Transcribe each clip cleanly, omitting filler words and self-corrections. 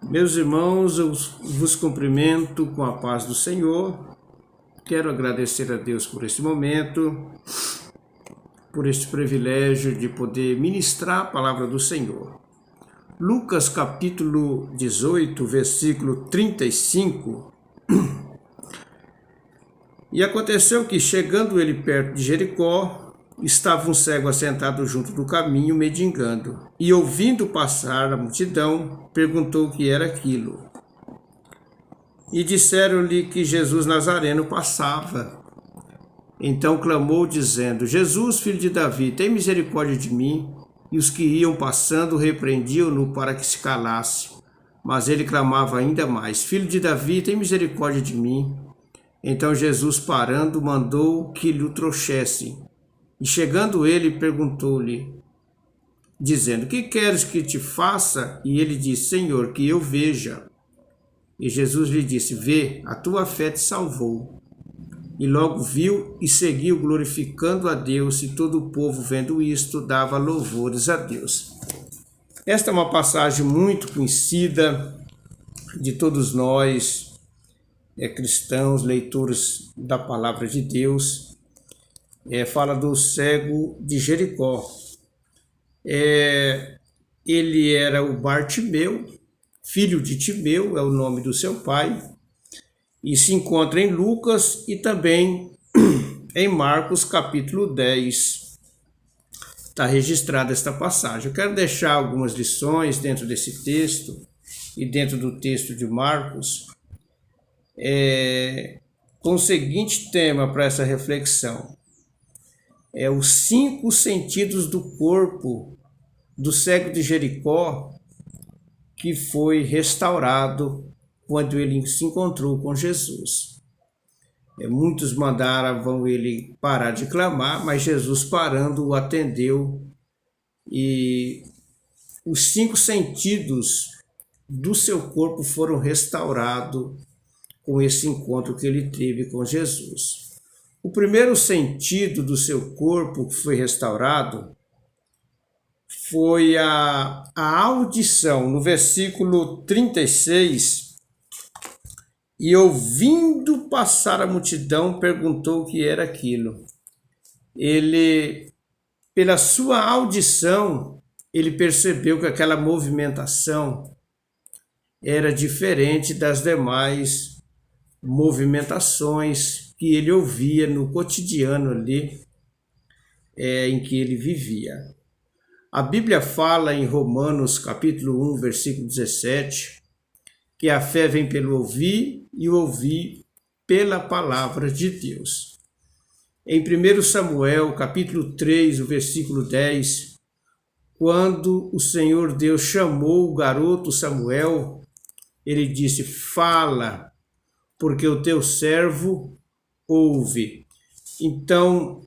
Meus irmãos, eu vos cumprimento com a paz do Senhor. Quero agradecer a Deus por este momento, por este privilégio de poder ministrar a palavra do Senhor. Lucas capítulo 18, versículo 35. E aconteceu que, chegando ele perto de Jericó, estava um cego assentado junto do caminho, mendigando. E, ouvindo passar a multidão, perguntou o que era aquilo. E disseram-lhe que Jesus Nazareno passava. Então clamou, dizendo: Jesus, filho de Davi, tem misericórdia de mim. E os que iam passando repreendiam-no para que se calasse. Mas ele clamava ainda mais: Filho de Davi, tem misericórdia de mim. Então Jesus, parando, mandou que lhe o trouxessem. E chegando ele, perguntou-lhe, dizendo: Que queres que te faça? E ele disse: Senhor, que eu veja. E Jesus lhe disse: Vê, a tua fé te salvou. E logo viu e seguiu glorificando a Deus, e todo o povo, vendo isto, dava louvores a Deus. Esta é uma passagem muito conhecida de todos nós, cristãos, leitores da palavra de Deus. Fala do cego de Jericó. Ele era o Bartimeu, filho de Timeu, é o nome do seu pai, e se encontra em Lucas e também em Marcos capítulo 10. Está registrada esta passagem. Eu quero deixar algumas lições dentro desse texto e dentro do texto de Marcos, com o seguinte tema para essa reflexão. Os 5 sentidos do corpo do cego de Jericó, que foi restaurado quando ele se encontrou com Jesus. Muitos mandaram ele parar de clamar, mas Jesus, parando, o atendeu, e os 5 sentidos do seu corpo foram restaurados com esse encontro que ele teve com Jesus. O primeiro sentido do seu corpo que foi restaurado foi a audição. No versículo 36, e ouvindo passar a multidão, perguntou o que era aquilo. Ele, pela sua audição, ele percebeu que aquela movimentação era diferente das demais movimentações que ele ouvia no cotidiano ali em que ele vivia. A Bíblia fala em Romanos capítulo 1, versículo 17, que a fé vem pelo ouvir e o ouvir pela palavra de Deus. Em 1 Samuel capítulo 3, o versículo 10, quando o Senhor Deus chamou o garoto Samuel, ele disse: Fala, porque o teu servo ouve. Então,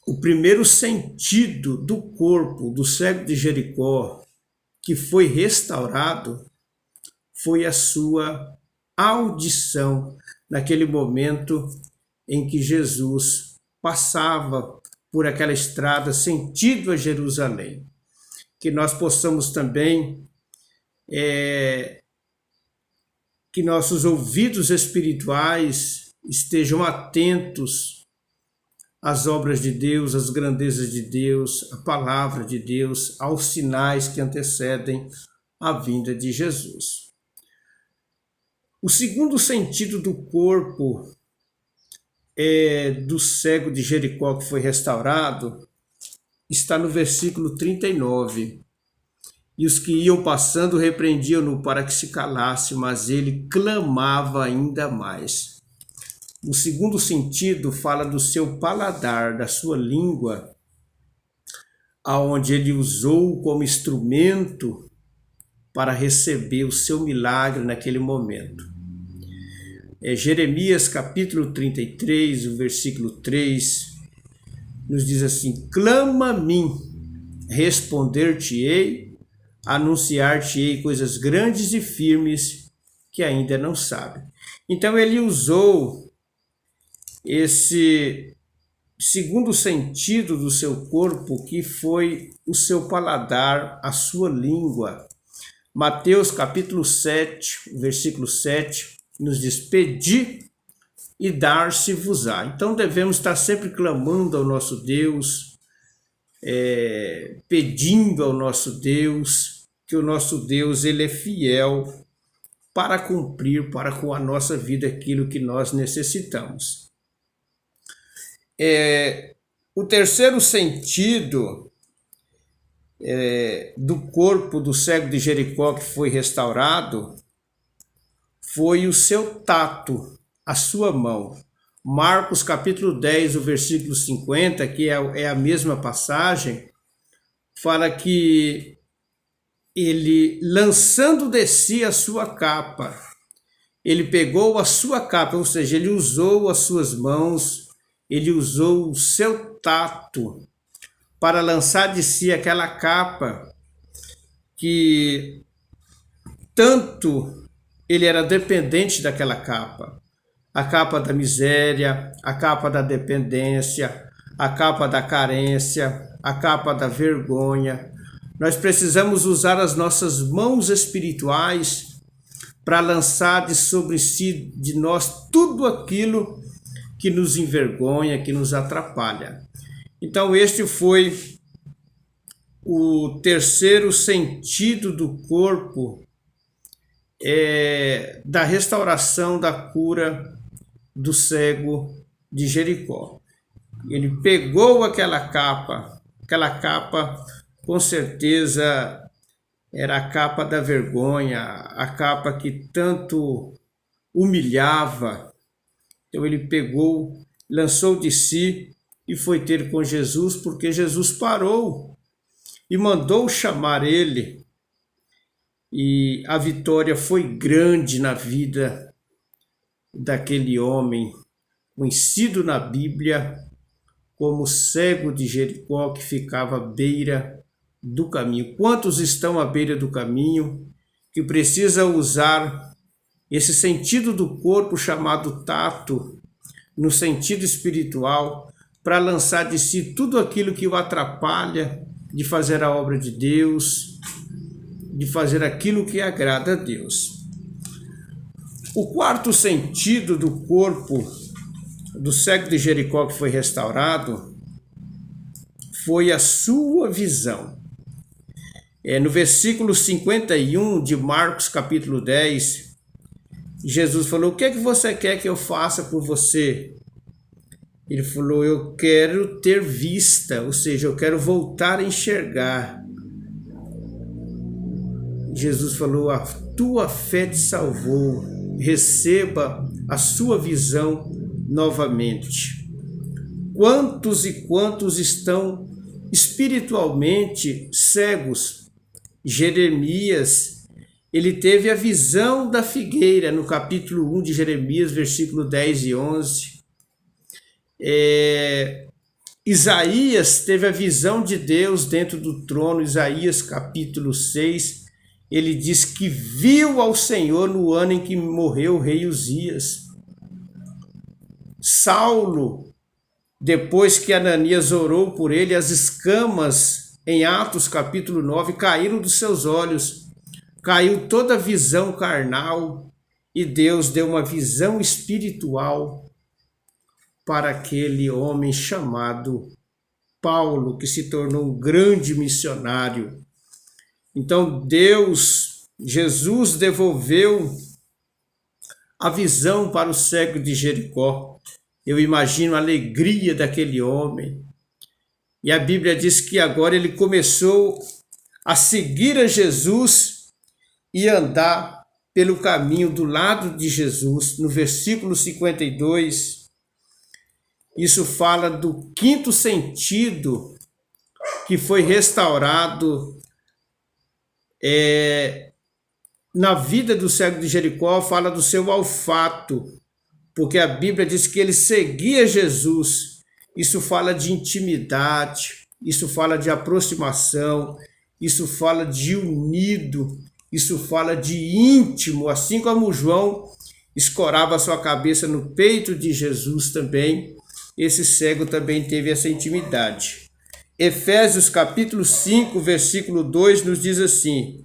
o primeiro sentido do corpo do cego de Jericó que foi restaurado foi a sua audição naquele momento em que Jesus passava por aquela estrada sentido a Jerusalém. Que nós possamos também que nossos ouvidos espirituais estejam atentos às obras de Deus, às grandezas de Deus, à palavra de Deus, aos sinais que antecedem a vinda de Jesus. O segundo sentido do corpo do cego de Jericó que foi restaurado está no versículo 39. E os que iam passando repreendiam-no para que se calasse, mas ele clamava ainda mais. O segundo sentido fala do seu paladar, da sua língua, aonde ele usou como instrumento para receber o seu milagre naquele momento. Jeremias capítulo 33, o versículo 3, nos diz assim: Clama a mim, responder-te-ei, anunciar-te-ei coisas grandes e firmes que ainda não sabe. Então ele usou esse segundo sentido do seu corpo, que foi o seu paladar, a sua língua, Mateus capítulo 7, versículo 7, nos diz: pedi e dar-se-vos-á. Então devemos estar sempre clamando ao nosso Deus, pedindo ao nosso Deus, que o nosso Deus ele é fiel para cumprir para com a nossa vida aquilo que nós necessitamos. O terceiro sentido do corpo do cego de Jericó que foi restaurado foi o seu tato, a sua mão. Marcos capítulo 10, o versículo 50, que é a mesma passagem, fala que ele, lançando de si a sua capa, ele pegou a sua capa, ou seja, ele usou as suas mãos, ele usou o seu tato para lançar de si aquela capa que tanto ele era dependente daquela capa. A capa da miséria, a capa da dependência, a capa da carência, a capa da vergonha. Nós precisamos usar as nossas mãos espirituais para lançar de sobre si, de nós, tudo aquilo que nos envergonha, que nos atrapalha. Então este foi o terceiro sentido do corpo da restauração, da cura do cego de Jericó. Ele pegou aquela capa com certeza era a capa da vergonha, a capa que tanto humilhava. Então ele pegou, lançou de si e foi ter com Jesus, porque Jesus parou e mandou chamar ele. E a vitória foi grande na vida daquele homem, conhecido na Bíblia como cego de Jericó, que ficava à beira do caminho. Quantos estão à beira do caminho que precisa usar esse sentido do corpo chamado tato, no sentido espiritual, para lançar de si tudo aquilo que o atrapalha de fazer a obra de Deus, de fazer aquilo que agrada a Deus. O quarto sentido do corpo do cego de Jericó que foi restaurado foi a sua visão. No versículo 51 de Marcos capítulo 10, Jesus falou: o que é que você quer que eu faça por você? Ele falou: eu quero ter vista, ou seja, eu quero voltar a enxergar. Jesus falou: a tua fé te salvou, receba a sua visão novamente. Quantos e quantos estão espiritualmente cegos? Jeremias, ele teve a visão da figueira no capítulo 1 de Jeremias, versículo 10 e 11. Isaías teve a visão de Deus dentro do trono. Isaías capítulo 6, ele diz que viu ao Senhor no ano em que morreu o rei Uzias. Saulo, depois que Ananias orou por ele, as escamas, em Atos capítulo 9, caíram dos seus olhos, caiu toda a visão carnal e Deus deu uma visão espiritual para aquele homem chamado Paulo, que se tornou um grande missionário. Então Jesus devolveu a visão para o cego de Jericó. Eu imagino a alegria daquele homem. E a Bíblia diz que agora ele começou a seguir a Jesus e andar pelo caminho do lado de Jesus. No versículo 52, isso fala do quinto sentido que foi restaurado na vida do cego de Jericó. Fala do seu olfato, porque a Bíblia diz que ele seguia Jesus. Isso fala de intimidade, isso fala de aproximação, isso fala de unido, isso fala de íntimo, assim como João escorava sua cabeça no peito de Jesus também, esse cego também teve essa intimidade. Efésios capítulo 5, versículo 2 nos diz assim: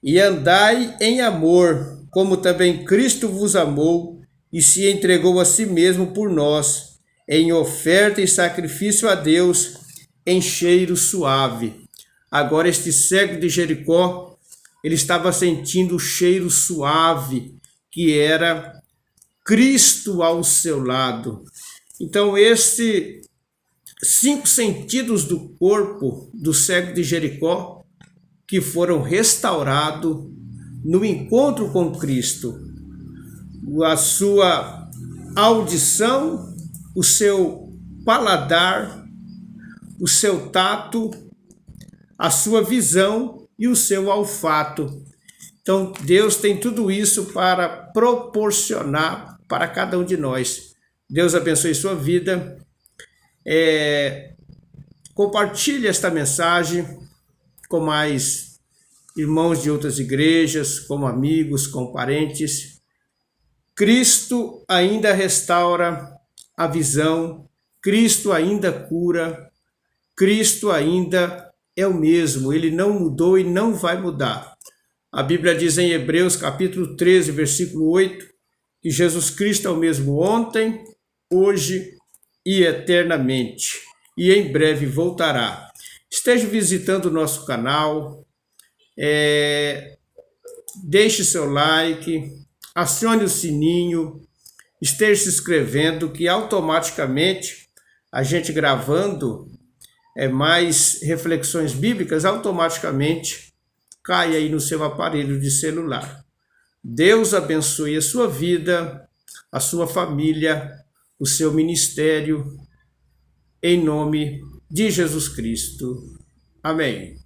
E andai em amor, como também Cristo vos amou e se entregou a si mesmo por nós, em oferta e sacrifício a Deus, em cheiro suave. Agora este cego de Jericó, ele estava sentindo o cheiro suave, que era Cristo ao seu lado. Então, esses 5 sentidos do corpo do cego de Jericó, que foram restaurados no encontro com Cristo. A sua audição, o seu paladar, o seu tato, a sua visão e o seu olfato. Então, Deus tem tudo isso para proporcionar para cada um de nós. Deus abençoe sua vida. Compartilhe esta mensagem com mais irmãos de outras igrejas, como amigos, com parentes. Cristo ainda restaura a visão, Cristo ainda cura, Cristo ainda é o mesmo, ele não mudou e não vai mudar. A Bíblia diz em Hebreus capítulo 13, versículo 8, que Jesus Cristo é o mesmo ontem, hoje e eternamente, e em breve voltará. Esteja visitando o nosso canal, deixe seu like, acione o sininho, esteja se inscrevendo, que automaticamente a gente gravando mais reflexões bíblicas, automaticamente cai aí no seu aparelho de celular. Deus abençoe a sua vida, a sua família, o seu ministério, em nome de Jesus Cristo. Amém.